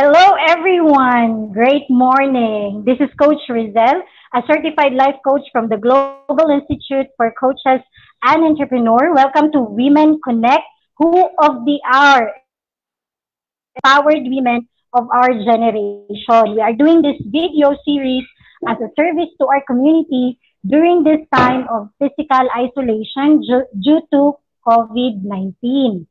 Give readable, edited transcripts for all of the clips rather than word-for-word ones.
Hello, everyone. Great morning. This is Coach Rizel, a certified life coach from the Global Institute for Coaches and Entrepreneur. Welcome to Women Connect, Who of the Hour, empowered women of our generation. We are doing this video series as a service to our community during this time of physical isolation due to COVID-19.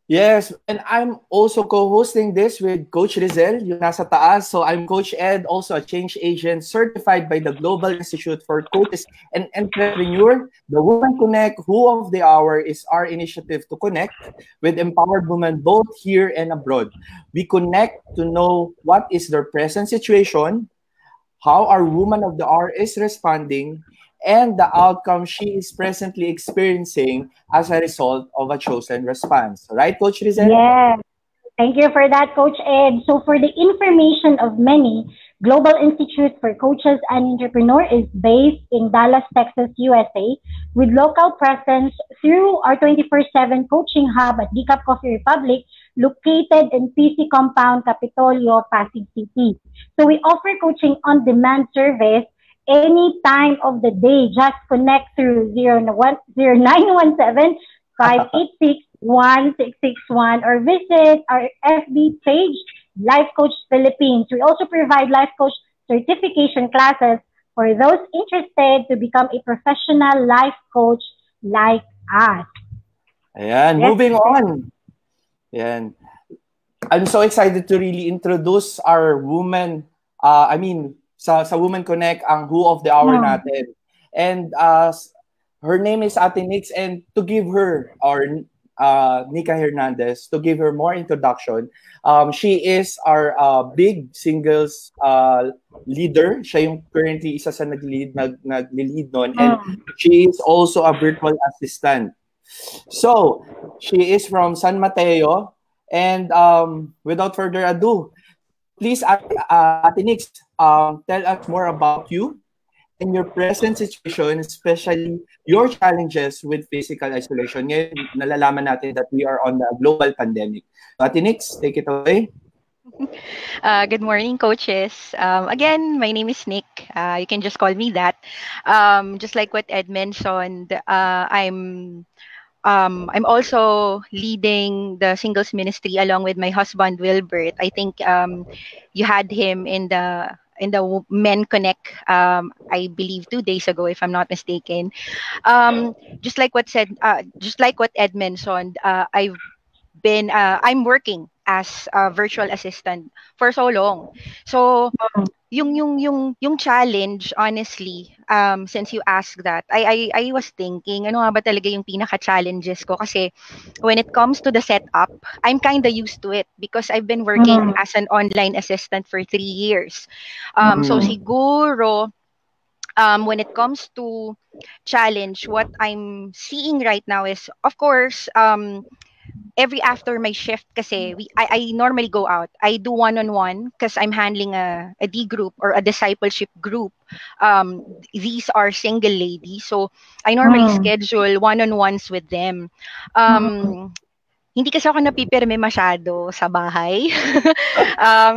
Yes, and I'm also co-hosting this with Coach Rizel, yung nasa taas. So I'm Coach Ed, also a change agent certified by the Global Institute for Coaches and Entrepreneur. The Women Connect Who of the Hour is our initiative to connect with empowered women both here and abroad. We connect to know what is their present situation, how our Woman of the Hour is responding, and the outcome she is presently experiencing as a result of a chosen response. Right, Coach Rizel? Yes. Thank you for that, Coach Ed. So, for the information of many, Global Institute for Coaches and Entrepreneur is based in Dallas, Texas, USA, with local presence through our 24/7 coaching hub at Decaf Coffee Republic, located in PC Compound, Capitolio, Pasig City. So, we offer coaching on demand service any time of the day. Just connect through 0917 586 1661 or visit our FB page, Life Coach Philippines. We also provide life coach certification classes for those interested to become a professional life coach like us. Ayan, Yes. moving on. Ayan. I'm so excited to really introduce our woman, sa Women Connect, ang Who of the Hour Hmm. natin. And her name is Ate Nix, and to give her, or Janicka Hernandez, to give her more introduction, she is our big singles leader. Siya yung currently isa sa nag-lead nun, and Hmm. she is also a virtual assistant. So, she is from San Mateo, and without further ado, please, Ate Nix, tell us more about you and your present situation, especially your challenges with physical isolation. Ngayon, nalalaman natin that we are on a global pandemic. Ate Nix, take it away. Good morning, coaches. Again, my name is Nick. You can just call me that. Just like what Ed mentioned, I'm also leading the singles ministry along with my husband Wilbert. I think you had him in the Men Connect. I believe 2 days ago, if I'm not mistaken. Just like what Ed mentioned, I'm working as a virtual assistant for so long. So yung challenge, honestly, since you asked that, I was thinking, ano nga ba talaga yung pinaka-challenges ko? Kasi when it comes to the setup, I'm kind of used to it because I've been working Hmm. as an online assistant for 3 years. So Mm. siguro, when it comes to challenge, what I'm seeing right now is, of course, every after my shift kasi I normally go out. I do one-on-one because I'm handling a D group or a discipleship group. These are single ladies. So I normally Hmm. schedule one-on-ones with them. Hmm. Hindi kasi ako napipirme masyado sa bahay.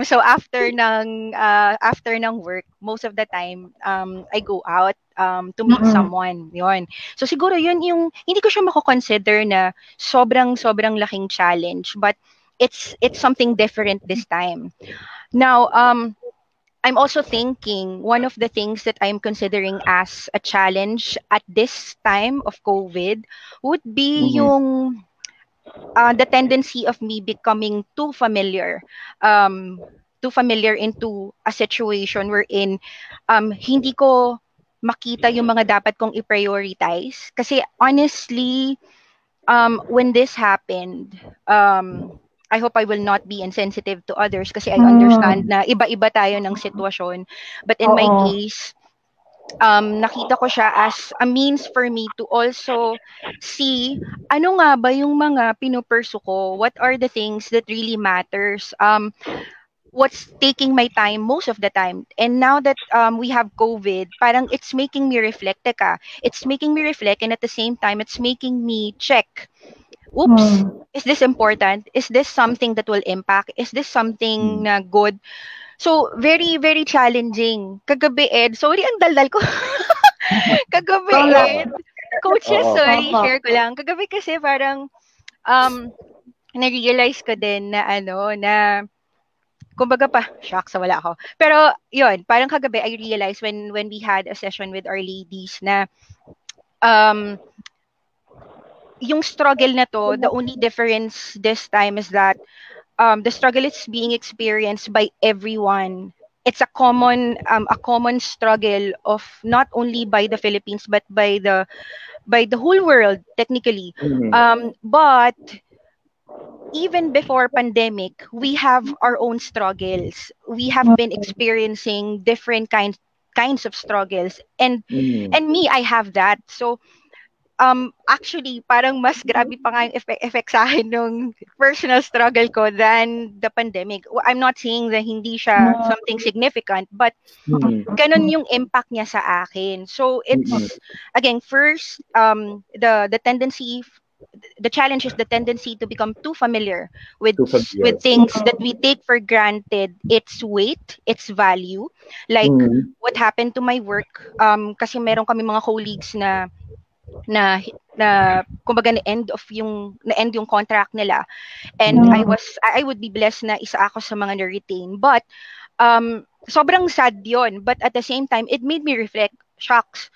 So after ng work, most of the time I go out to meet Hmm. someone. 'Yon. So siguro 'yun yung hindi ko siya mako-consider na sobrang laking challenge, but it's something different this time. Now, I'm also thinking one of the things that I'm considering as a challenge at this time of COVID would be Mhm. the tendency of me becoming too familiar into a situation wherein hindi ko makita yung mga dapat kong i-prioritize. Kasi honestly, when this happened, I hope I will not be insensitive to others kasi I understand Hmm. na iba-iba tayo ng sitwasyon. But in my Oo. case, nakita ko siya as a means for me to also see ano nga ba yung mga pinupursue ko, what are the things that really matters, what's taking my time most of the time. And now that we have COVID, parang it's making me reflect, teka, it's making me reflect, and at the same time, it's making me check oops, is this important? Is this something that will impact? Is this something na good? So, very, very challenging. Kagabi, Ed, sorry, ang daldal ko. Kagabi, Go lang. Ed, coaches, Oo. sorry, Opo. share ko lang. Kagabi kasi parang, na-realize ko din na kumbaga pa, shucks, wala ako. Pero, yun, parang kagabi, I realized when we had a session with our ladies na, yung struggle na to, the only difference this time is that the struggle is being experienced by everyone. It's a common struggle of not only by the Philippines but by the whole world technically. But even before pandemic, we have our own struggles. We have been experiencing different kinds of struggles, and me, I have that. So actually, parang mas grabe pa nga yung effect sa akin nung personal struggle ko than the pandemic. I'm not saying that hindi siya something significant, but ganun yung impact niya sa akin. So it's, again, first, the tendency, the challenge is the tendency to become too familiar with things that we take for granted, its weight, its value. Like what happened to my work, kasi meron kami mga colleagues na kumbaga na-end yung contract nila, and I would be blessed na isa ako sa mga na-retain, but sobrang sad yon, but at the same time it made me reflect, shocks,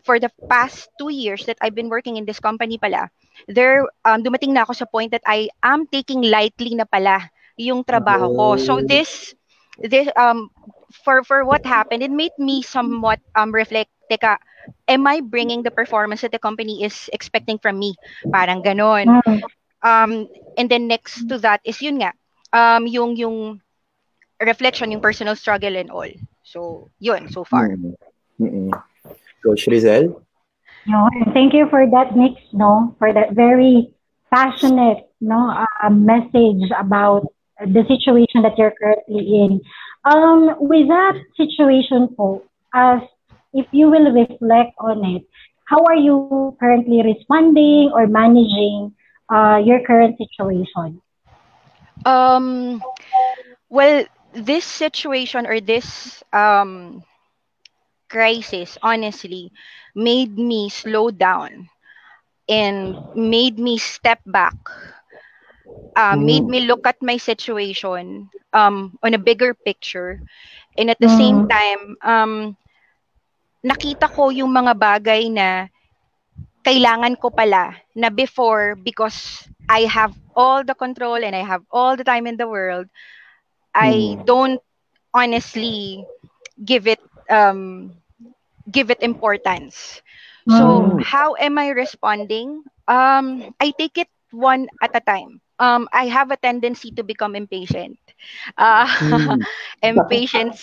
for the past 2 years that I've been working in this company pala, dumating na ako sa point that I am taking lightly na pala yung trabaho ko. So this for what happened, it made me somewhat reflect, teka, am I bringing the performance that the company is expecting from me? Parang ganon. And then next to that is yun nga, yung reflection, yung personal struggle and all. So, yun, so far. Coach Rizel? No, and thank you for that, Nick, no, for that very passionate, no, message about the situation that you're currently in. With that situation po, as if you will reflect on it, how are you currently responding or managing your current situation? Well, this situation or this crisis honestly made me slow down and made me step back, made me look at my situation on a bigger picture, and at the same time nakita ko yung mga bagay na kailangan ko pala na before, because I have all the control and I have all the time in the world, I don't honestly give it importance. So how am I responding? I take it one at a time. I have a tendency to become impatient. Impatient.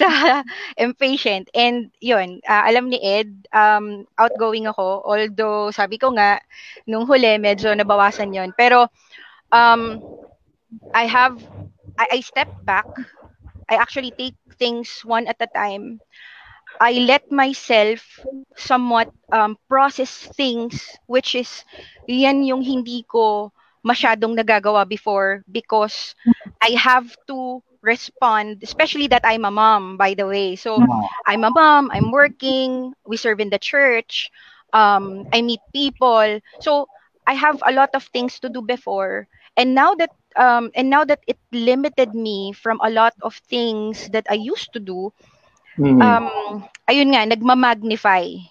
And yun, alam ni Ed, outgoing ako. Although, sabi ko nga, nung huli, medyo nabawasan yon. Pero, I step back. I actually take things one at a time. I let myself somewhat process things, which is yan yung hindi ko masyadong nagagawa before, because I have to respond, especially that I'm a mom, by the way. So I'm a mom, I'm working, we serve in the church, I meet people. So I have a lot of things to do before. And now that it limited me from a lot of things that I used to do, ayun nga, nagmamagnify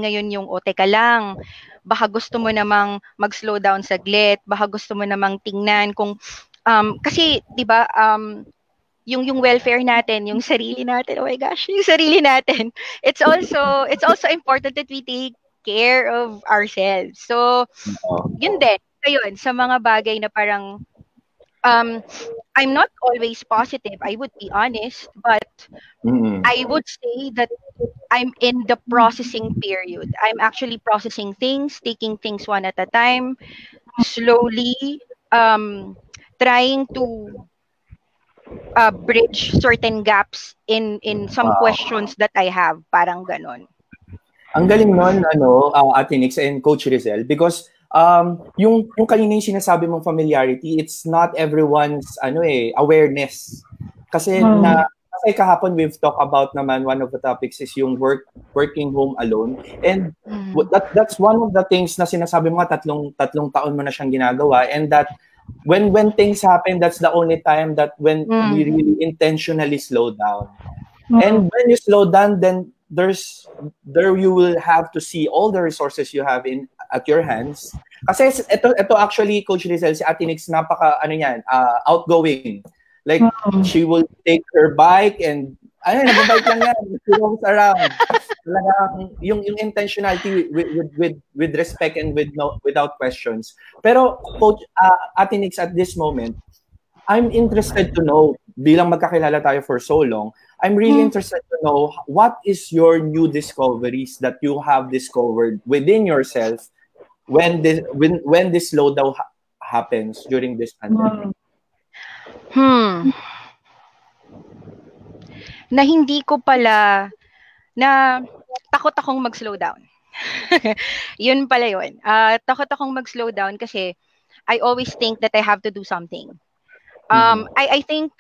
ngayon yung, teka lang, baka gusto mo namang mag-slow down saglit, baka gusto mo namang tingnan kung, kasi, di ba, yung welfare natin, yung sarili natin, oh my gosh, yung sarili natin, it's also important that we take care of ourselves. So, yun din, ayun, sa mga bagay na parang, I'm not always positive, I would be honest, but I would say that I'm in the processing period. I'm actually processing things, taking things one at a time, slowly, trying to bridge certain gaps in some questions that I have, parang ganon. Ang galing nun, Ate Nix and Coach Rizel, because yung kanina yung sinasabi mong familiarity, it's not everyone's awareness. Kasi kasi kahapon we've talked about naman, one of the topics is yung working home alone, and that's one of the things na sinasabi mo, tatlong taon mo na siyang ginagawa, and that when things happen, that's the only time that when we really intentionally slow down. And when you slow down, then there you will have to see all the resources you have at your hands. Kasi ito actually, Coach Rizal, si Ate Nix, napaka outgoing. Like, she will take her bike and nababike lang yan. She roams around. Talagang yung intentionality with respect and without questions. Pero Coach Ate Nix, at this moment, I'm interested to know, bilang magkakilala tayo for so long, I'm really interested to know what is your new discoveries that you have discovered within yourself when this slowdown happens during this pandemic. Na hindi ko pala, na takot akong mag-slow down. Yun pala yun. Takot akong mag-slow down kasi I always think that I have to do something. I think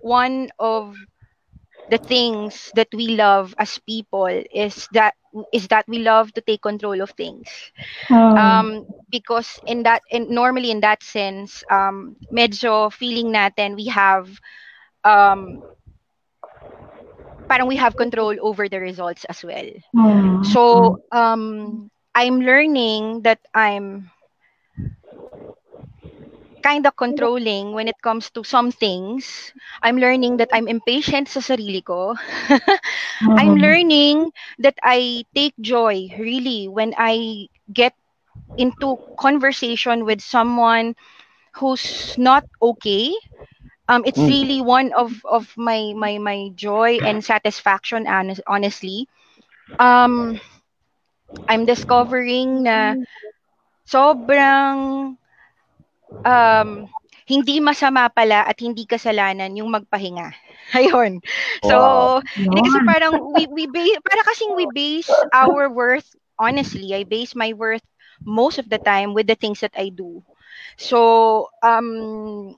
one of the things that we love as people is that we love to take control of things. Because normally in that sense, medyo feeling natin we have parang we have control over the results as well. So I'm learning that I'm kind of controlling when it comes to some things. I'm learning that I'm impatient sa sarili ko. I'm learning that I take joy really when I get into conversation with someone who's not okay. It's really one of my joy and satisfaction, honestly. I'm discovering na sobrang hindi masama pala at hindi kasalanan yung magpahinga. Ayun. So, hindi kasi parang we base our worth, honestly, I base my worth most of the time with the things that I do. So, I'm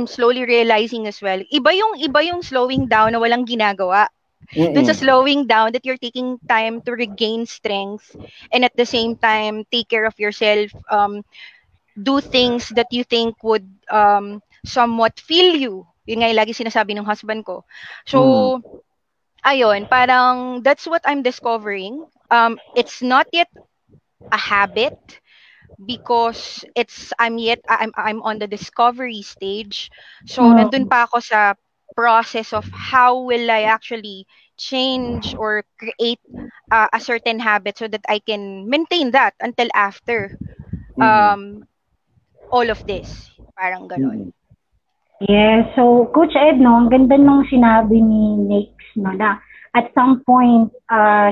slowly realizing as well, iba yung slowing down na walang ginagawa. Dun sa slowing down that you're taking time to regain strength and at the same time take care of yourself, do things that you think would somewhat fill you. Yun nga yung lagi sinasabi ng husband ko. So, ayun, parang that's what I'm discovering. It's not yet a habit because I'm on the discovery stage. So, nandun pa ako sa process of how will I actually change or create a certain habit so that I can maintain that until after all of this. Parang ganon. Yes. So, Coach Ed, no, ang ganda nung sinabi ni Nix, no, na at some point,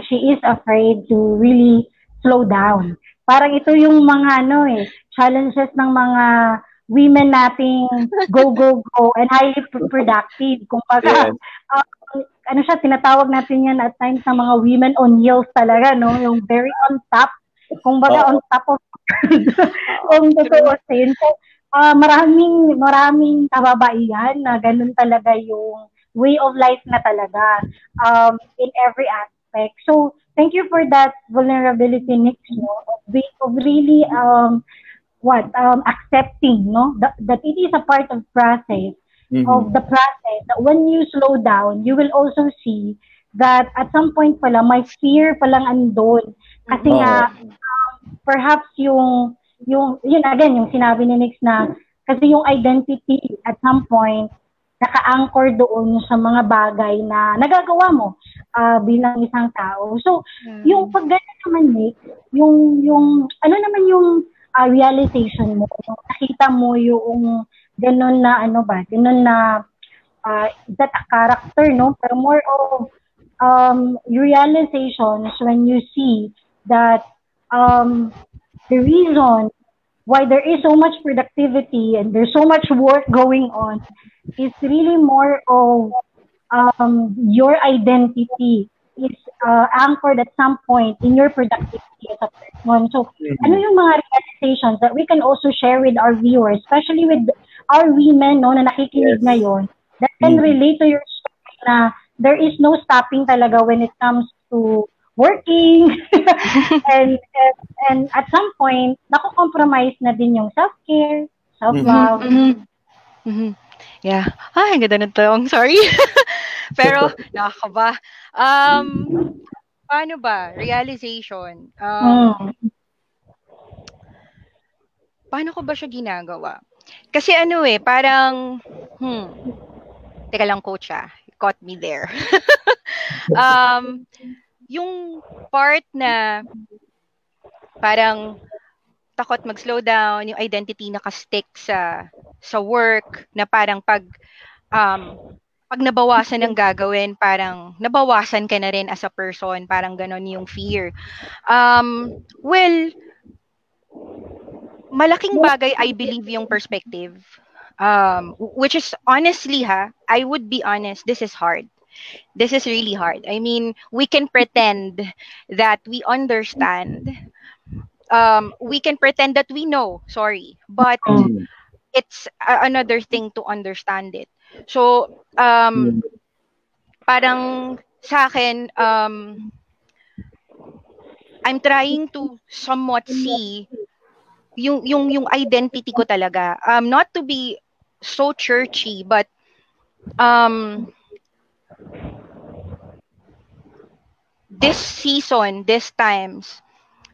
she is afraid to really slow down. Parang ito yung mga, challenges ng mga women nating go, and highly productive. Kung baga, tinatawag natin yan at times ng mga women on heels talaga, no? Yung very on top. Kung baga, on top of kung tutuusin. So, maraming kababaihan na ganun talaga yung way of life na talaga in every aspect. So, thank you for that vulnerability, Nick, of really accepting, no, that it is a part of process, of the process. That when you slow down, you will also see that at some point pala, may fear palang andon. Kasi nga, perhaps yun again, yung sinabi ni Nix na, kasi yung identity at some point, naka-anchor doon sa mga bagay na nagagawa mo bilang isang tao. So, yung pagganyan naman, Nix, yung ano naman yung realization mo, yung nakita mo yung ganun na, that a character, no? Pero more of realizations when you see that the reason why there is so much productivity and there's so much work going on is really more of your identity is anchored at some point in your productivity as a person. So, ano Mm-hmm. yung mga realizations that we can also share with our viewers, especially with our women no, na nakikinig Yes. ngayon, that can Mm-hmm. relate to your story na there is no stopping talaga when it comes to working and at some point, nako-compromise na din yung self-care, Mm-hmm. self-love. Mhm. Mhm. Yeah. Ay, ang ganda ng tanong. Sorry. Pero, nakakaba. Um, paano ba? Realization. Mm. Paano ko ba siya ginagawa? Kasi ano eh, parang, teka lang coach you caught me there. um, yung part na parang takot mag-slow down, yung identity naka-stick sa work, na parang um, pag nabawasan ng gagawin, parang nabawasan ka na rin as a person, parang ganon yung fear. Well, malaking bagay, I believe, yung perspective. Which is honestly, I would be honest, this is hard. This is really hard. I mean, we can pretend that we understand. We can pretend that we know, sorry. But Mm-hmm. it's another thing to understand it. So, parang sa akin, I'm trying to somewhat see yung identity ko talaga. Not to be so churchy, but um this season, this times,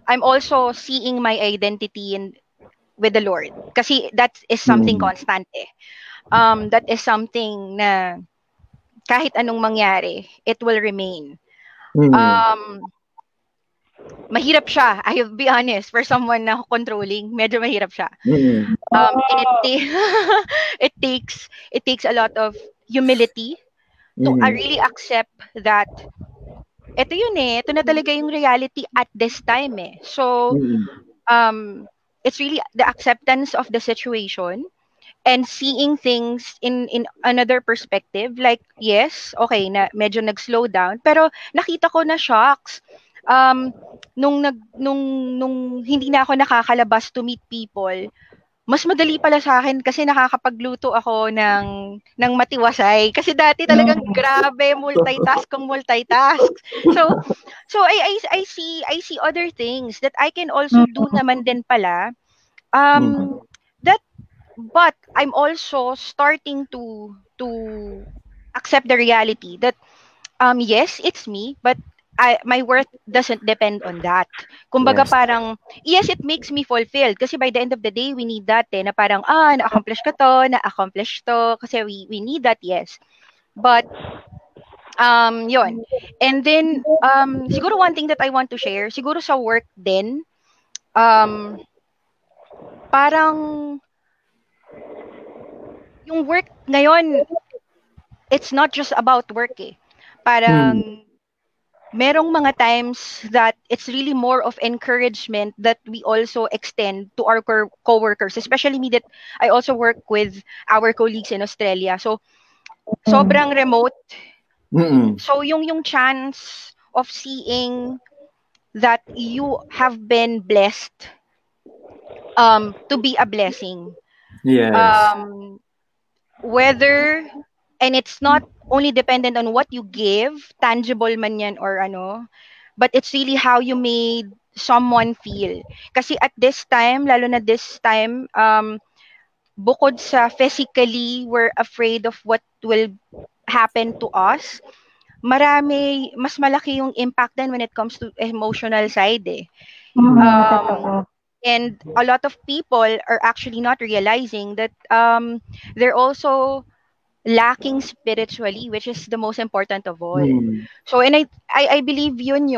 I'm also seeing my identity in with the Lord. Kasi that is something Mm-hmm. constant eh. That is something na kahit anong mangyari, it will remain. Mm-hmm. Um, Mahirap siya. I'll be honest, for someone na controlling, medyo mahirap siya. Mm-hmm. And it takes a lot of humility to Mm-hmm. really accept that ito yun eh, ito na talaga yung reality at this time eh. So, um, it's really the acceptance of the situation and seeing things in another perspective. Like, yes, okay, na medyo nag-slow down, pero nakita ko na shocks. Nung hindi na ako nakakalabas to meet people, mas madali pala sa akin kasi nakakapagluto ako ng matiwasay. Kasi dati talagang grabe, multitask kung multitask. So I see other things that I can also do naman din pala. Mm-hmm. That but I'm also starting to accept the reality that yes, it's me, but my worth doesn't depend on that. Kumbaga Yes. parang, yes, it makes me fulfilled. Kasi by the end of the day, we need that eh, na parang, na-accomplish ko to, na-accomplish to. Kasi we need that, yes. But, yon. And then, siguro one thing that I want to share, siguro sa work din, um, parang, yung work ngayon, it's not just about work eh. Mm-hmm. Parang, merong mga times that it's really more of encouragement that we also extend to our co-workers, especially me that I also work with our colleagues in Australia. So, sobrang remote. Mm-hmm. So, yung chance of seeing that you have been blessed to be a blessing. Yes. Um, whether, and it's not only dependent on what you give, tangible man yan or ano, but it's really how you made someone feel. Kasi at this time, lalo na this time, bukod sa physically, we're afraid of what will happen to us, mas malaki yung impact din when it comes to emotional side eh. Um, Totoo. and a lot of people are actually not realizing that they're also lacking spiritually, which is the most important of all. Mm-hmm. So, and I believe yun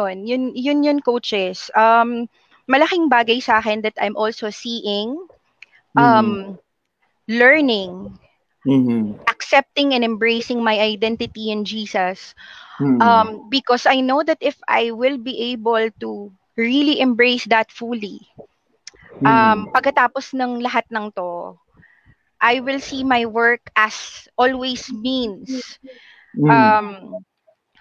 coaches. Malaking bagay sa akin that I'm also seeing, Mm-hmm. um, learning, Mm-hmm. accepting and embracing my identity in Jesus. Mm-hmm. Because I know that if I will be able to really embrace that fully, Mm-hmm. pagkatapos ng lahat ng to, I will see my work as always means Mm-hmm. um,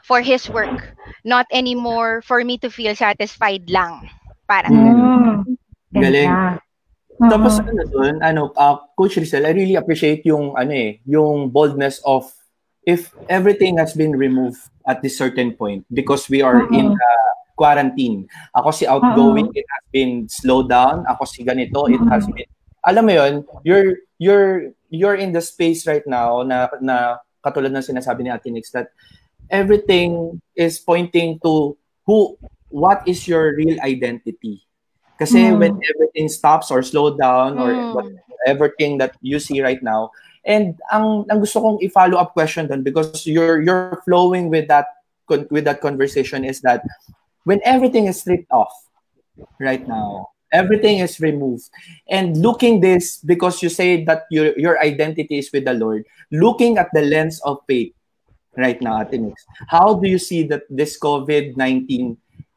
for His work, not anymore for me to feel satisfied lang. Parang ganun. Mm. Galing. Ganda. Tapos Mm. ano dun, Coach Rizal, I really appreciate yung yung boldness of if everything has been removed at this certain point because we are in Mm. quarantine. Ako si outgoing, Mm. it has been slowed down. Ako si ganito, it has Mm. been alam mo yon, you're in the space right now na katulad ng sinasabi ni Ate Nix that everything is pointing to what is your real identity. Kasi when Mm. everything stops or slow down or Mm. everything that you see right now, and ang gusto kong i-follow up question doon because you're flowing with that conversation is that when everything is stripped off right now, everything is removed, and looking this because you say that your identity is with the Lord, looking at the lens of faith right now, Ate Nix, how do you see that this COVID-19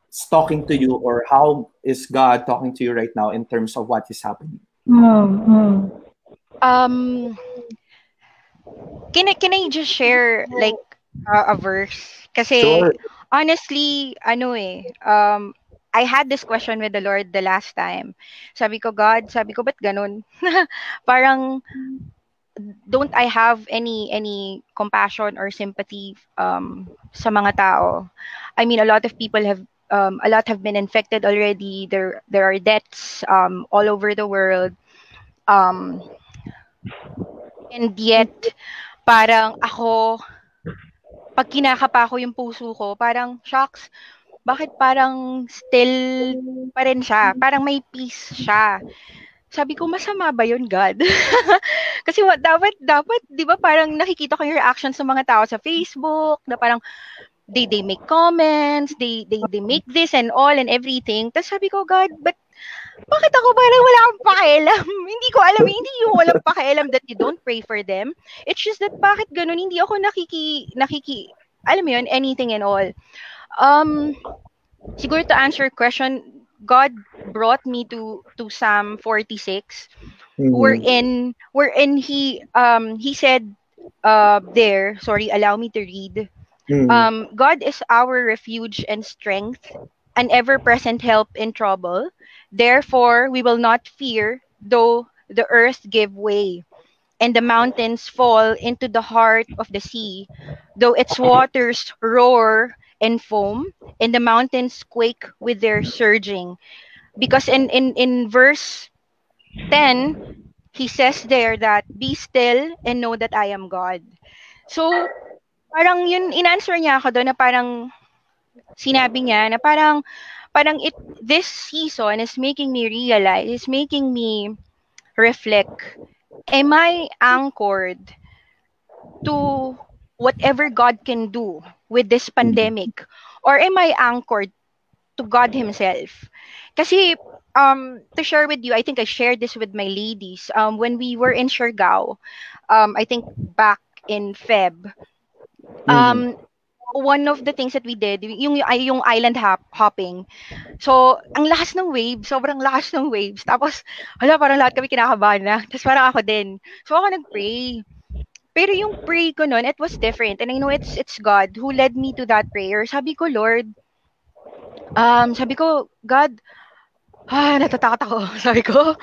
is talking to you, or how is God talking to you right now in terms of what is happening? Mm. Mm. Um, can I just share like a verse? Kasi Sure. honestly, I had this question with the Lord the last time. Sabi ko, God, sabi ko, ba't ganun? Parang, don't I have any compassion or sympathy sa mga tao? I mean, a lot have been infected already. There are deaths all over the world. Um, and yet, parang ako, pag kinakapa ko yung puso ko, parang, shocks, bakit parang still pa rin siya? Parang may peace siya. Sabi ko, masama ba yun, God? Kasi dapat, di ba parang nakikita ko yung reaction sa mga tao sa Facebook, na parang, they make comments, they make this and all and everything. Tapos sabi ko, God, bakit ako parang wala akong pakialam? Hindi ko alam, hindi yung walang pakialam that you don't pray for them. It's just that bakit ganun, hindi ako alam mo yun, anything and all. Siguro to answer your question, God brought me to Psalm 46, wherein he said there, sorry, allow me to read. God is our refuge and strength, an ever-present help in trouble. Therefore, we will not fear, though the earth give way, and the mountains fall into the heart of the sea, though its waters roar and foam, and the mountains quake with their surging. Because in verse 10, he says there that, be still and know that I am God. So, parang yun, in-answer niya ako doon na parang sinabi niya na parang this season is making me realize, is making me reflect, am I anchored to whatever God can do with this pandemic, or am I anchored to God himself? Kasi to share with you, I think I shared this with my ladies when we were in Siargao, I think back in Feb. um One of the things that we did, yung island hopping. So, ang lakas ng waves, sobrang lakas ng waves. Tapos, hala, parang lahat kami kinakabahan na. Tapos parang ako din. So, ako nag-pray. Pero yung pray ko nun, it was different. And I know it's God who led me to that prayer. Sabi ko, Lord, sabi ko, God, natatakot ako. Sabi ko,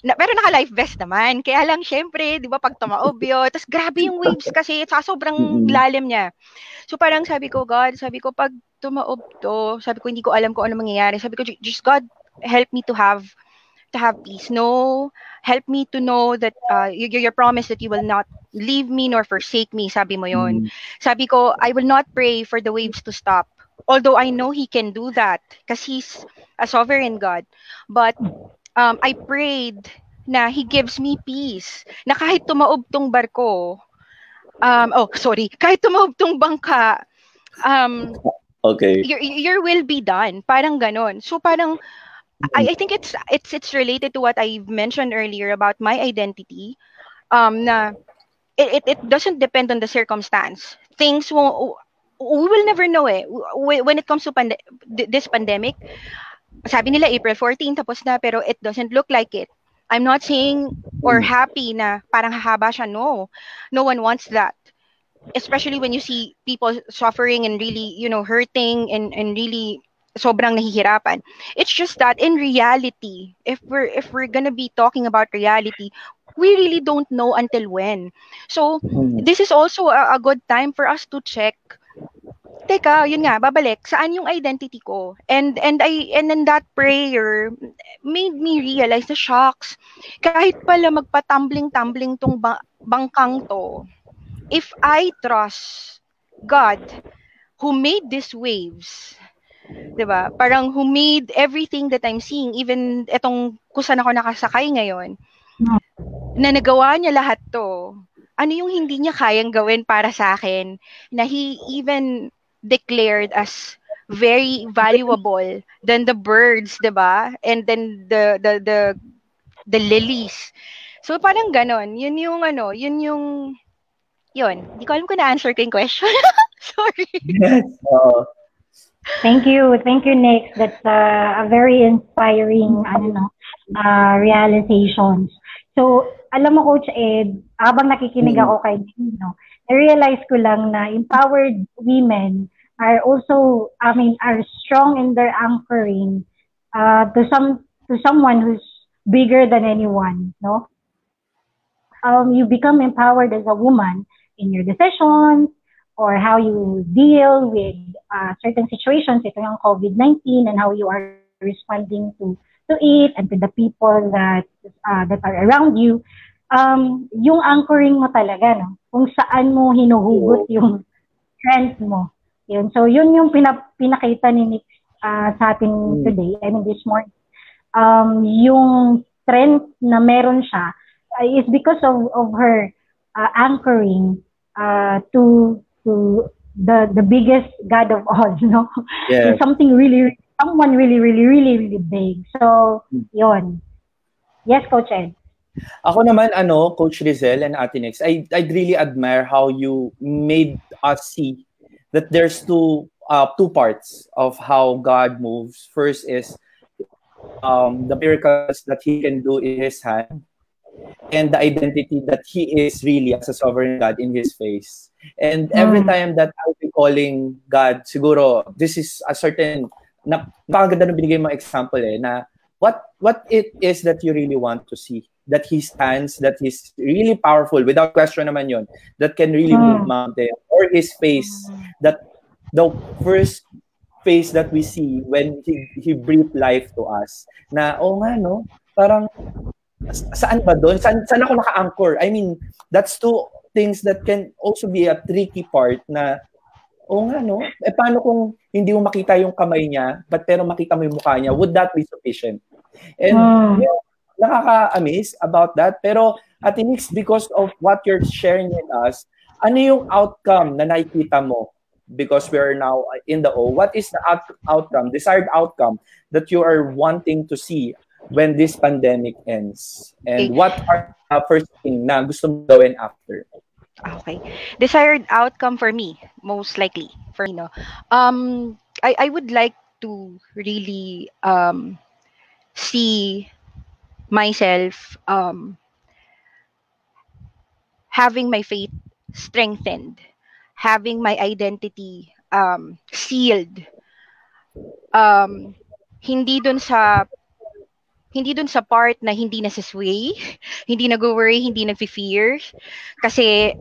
pero naka-life vest naman. Kaya lang, syempre, di ba, pag tumaob yun, tapos grabe yung waves kasi, sobrang lalim niya. So parang sabi ko, God, sabi ko, pag tumaob to, sabi ko, hindi ko alam kung ano mangyayari. Sabi ko, just God, help me to have peace. No, help me to know that your promise that you will not leave me nor forsake me, sabi mo yon. Sabi ko, I will not pray for the waves to stop. Although I know He can do that because He's a sovereign God. But I prayed na He gives me peace. Na kahit tumaob tong barko, kahit tumaob tong bangka, Okay. your will be done. Parang ganon. So parang I think it's related to what I mentioned earlier about my identity. Na it doesn't depend on the circumstance. Things won't. We will never know eh. When it comes to this pandemic, sabi nila April 14 tapos na, pero it doesn't look like it. I'm not saying or happy na parang hahaba siya. No. No one wants that. especially when you see people suffering and really, hurting and really sobrang nahihirapan. It's just that in reality, if we're gonna be talking about reality, we really don't know until when. So this is also a good time for us to check. Teka, yun nga, babalik, saan yung identity ko? And then that prayer made me realize na shocks. Kahit pala magpa-tumbling-tumbling tong bangkang to, if I trust God who made these waves, 'di ba? Parang who made everything that I'm seeing, even etong kung saan ako nakasakay ngayon, na nagawa niya lahat 'to. Ano yung hindi niya kayang gawin para sa akin na he even declared as very valuable than the birds, 'di ba? And then the lilies. So parang ganon. Yun. Di ko alam kung na-answer ko yung question. Sorry. Yes. Thank you, Nick. That's a very inspiring, realizations. So, alam mo, Coach Ed, habang nakikinig ako kay Nick, na-realize ko lang na empowered women are also, are strong in their anchoring to someone who's bigger than anyone, no? You become empowered as a woman in your decisions, or how you deal with certain situations, ito yung COVID-19, and how you are responding to it and to the people that are around you. Yung anchoring mo talaga, no? Kung saan mo hinuhugot yung strength mo. Yun. So, yun yung pinakita ni Nick sa atin today, this morning. Yung strength na meron siya is because of her anchoring to the biggest God of all, no? Yeah. Someone really big. So, yon. Yes, Coach Ed. Ako naman, Coach Rizel and Ate Nix, I'd really admire how you made us see that there's two parts of how God moves. First is the miracles that He can do in His hand, and the identity that He is really as a sovereign God in His face. And every time that I'll be calling God, siguro, this is a certain, napakaganda na binigay mo example na what it is that you really want to see. That He stands, that He's really powerful, without question naman yun, that can really move mountains. Or His face, that the first face that we see when He breathed life to us. Na, no, parang, saan ba doon? Saan ako naka-anchor? I mean, that's two things that can also be a tricky part na, no? Paano kung hindi mo makita yung kamay niya, pero makita mo yung mukha niya? Would that be sufficient? And nakaka-amaze about that. Pero, Ate Nix, because of what you're sharing with us, ano yung outcome na nakikita mo? Because we're now in the O. What is the outcome, desired outcome that you are wanting to see when this pandemic ends? And what are the first thing na gusto mo gawin after? Okay. Desired outcome for me, most likely. For me, I would like to really see myself having my faith strengthened, having my identity sealed. Hindi dun sa part na hindi nasasway, hindi nag-worry, hindi nag-fear. Kasi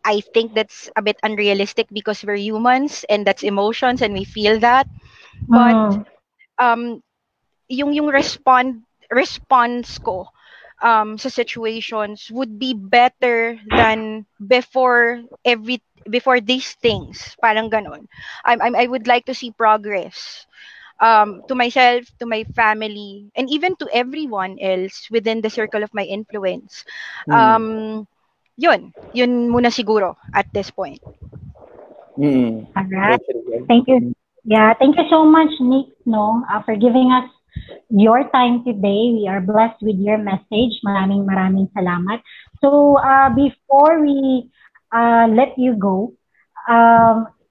I think that's a bit unrealistic because we're humans and that's emotions and we feel that. But yung response ko sa situations would be better than before these things. Parang ganon. I would like to see progress. To myself, to my family, and even to everyone else within the circle of my influence. Yun muna siguro at this point. Alright. Thank you. Yeah, thank you so much, Nick, for giving us your time today. We are blessed with your message. Maraming salamat. So, before we let you go,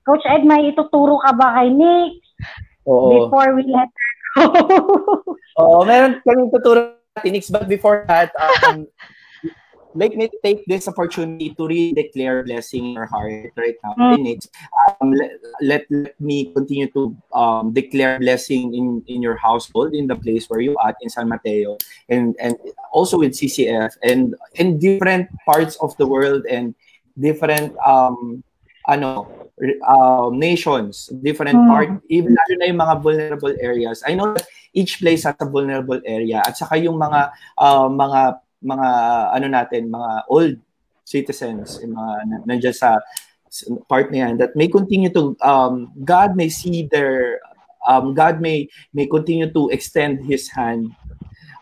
Coach Ed, may ituturo ka ba kay Nick? Before we let her go. Meron kaming tuturo natin, but before that, let me take this opportunity to really declare blessing in your heart right now. Next, let me continue to declare blessing in your household, in the place where you at in San Mateo, and also with CCF, and in different parts of the world, and different nations, different part, even lalo na yung mga vulnerable areas. I know that each place has a vulnerable area, at saka yung mga mga old citizens, yung mga nandiyan sa part na yan, that may continue to God may see their God may continue to extend His hand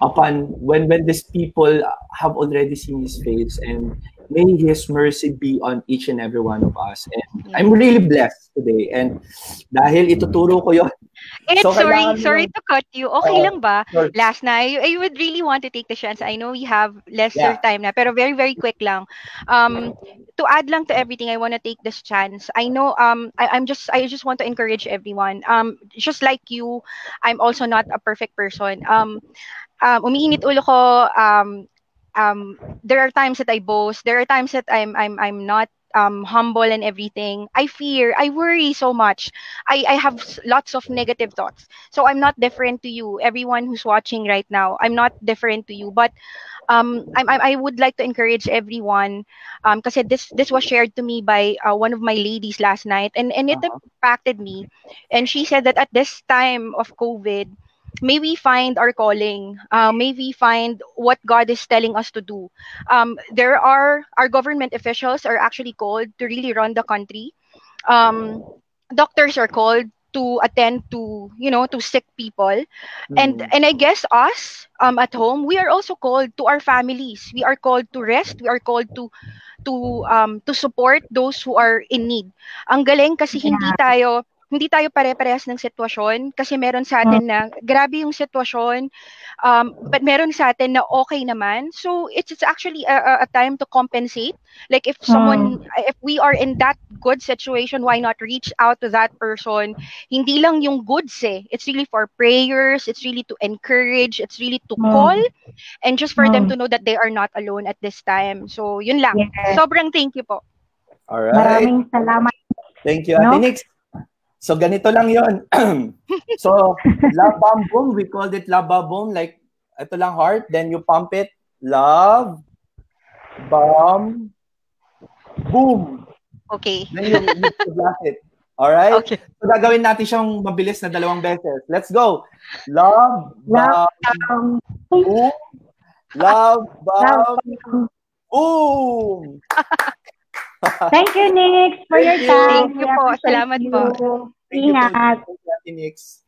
upon when these people have already seen His face, and may His mercy be on each and every one of us. And I'm really blessed today, and dahil ituturo ko yon. And so, sorry to cut you. Okay lang ba? Sure. Last na, I would really want to take the chance. I know we have lesser time na, pero very, very quick lang. To add lang to everything, I want to take this chance. I know, I just want to encourage everyone. Just like you, I'm also not a perfect person. Umiinit ulo ko. There are times that I boast. There are times that I'm not humble and everything. I fear, I worry so much. I have lots of negative thoughts. So I'm not different to you. Everyone who's watching right now, I'm not different to you. But I would like to encourage everyone, kasi this was shared to me by one of my ladies last night, and it impacted me. And she said that at this time of COVID, may we find our calling. May we find what God is telling us to do. There are our government officials are actually called to really run the country. Doctors are called to attend to to sick people, and I guess us at home, we are also called to our families. We are called to rest. We are called to support those who are in need. Ang galing kasi hindi tayo pare-parehas ng sitwasyon, kasi meron sa atin na grabe yung sitwasyon, but meron sa atin na okay naman. So it's actually a time to compensate. Like if we are in that good situation, why not reach out to that person? Hindi lang yung goods it's really for prayers, it's really to encourage, it's really to call, and just for them to know that they are not alone at this time. So yun lang. Sobrang thank you po. Alright. Maraming salamat. Thank you, Ate Nix. So, ganito lang yon. So, love bomb boom, we called it love bomb boom. Like, ito lang heart, then you pump it. Love bomb boom. Okay. Then you blast it. Alright? Okay. So, gagawin natin siyang mabilis na 2 beses. Let's go. Love bomb boom. Love bomb boom. Thank you, Nix, for your time. Thank you po. Salamat po. Ingat. Thank you, Nix.